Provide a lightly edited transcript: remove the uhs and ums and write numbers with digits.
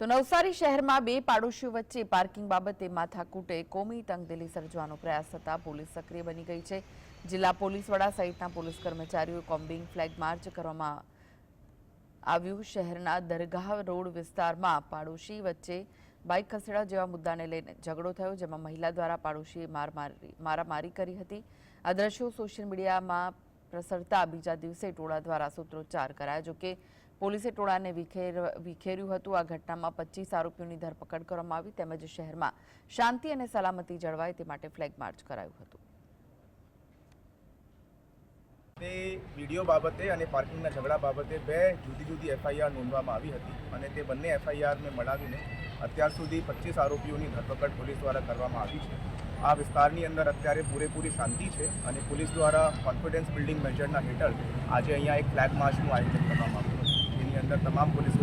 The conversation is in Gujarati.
તો નવસારી શહેરમાં બે પાડોશીઓ વચ્ચે પાર્કિંગ બાબતે માથાકૂટે કોમી તંગદિલી સર્જવાનો પ્રયાસ થતા પોલીસ સક્રિય બની ગઈ છે। જિલ્લા પોલીસ વડા સહિતના પોલીસ કર્મચારીઓ કોમ્બિંગ ફ્લેગ માર્ચ કરવામાં આવ્યું। શહેરના દરગાહ રોડ વિસ્તારમાં પાડોશી વચ્ચે બાઇક ખસેડવા જેવા મુદ્દાને લઈને ઝઘડો થયો, જેમાં મહિલા દ્વારા પાડોશીએ મારામારી કરી હતી। આ દ્રશ્યો સોશિયલ મીડિયામાં પ્રસરતા બીજા દિવસે ટોળા દ્વારા સૂત્રોચ્ચાર કરાયા। જોકે પોલીસે ટોળાને વિખેર્યું હતું। આ ઘટનામાં 25 આરોપીઓની ધરપકડ કરવામાં આવી તેમજ શહેરમાં શાંતિ અને સલામતી જળવાય તે માટે ફ્લેગ માર્ચ કરાયું હતું। તે વિડીયો બાબતે અને પાર્કિંગના ઝઘડા બાબતે બે જુદી એફઆઈઆર નોંધવામાં આવી હતી અને તે બંને એફઆઈઆરને મળાવીને અત્યાર સુધી 25 આરોપીઓની ધરપકડ પોલીસ દ્વારા કરવામાં આવી છે। આ વિસ્તારની અંદર અત્યારે પૂરેપૂરી શાંતિ છે અને પોલીસ દ્વારા કોન્ફિડન્સ બિલ્ડિંગ મેજરના હેઠળ આજે અહીંયા એક ફ્લેગ માર્ચનું આયોજન કરવામાં આવ્યું હતું, જેની અંદર તમામ પોલીસ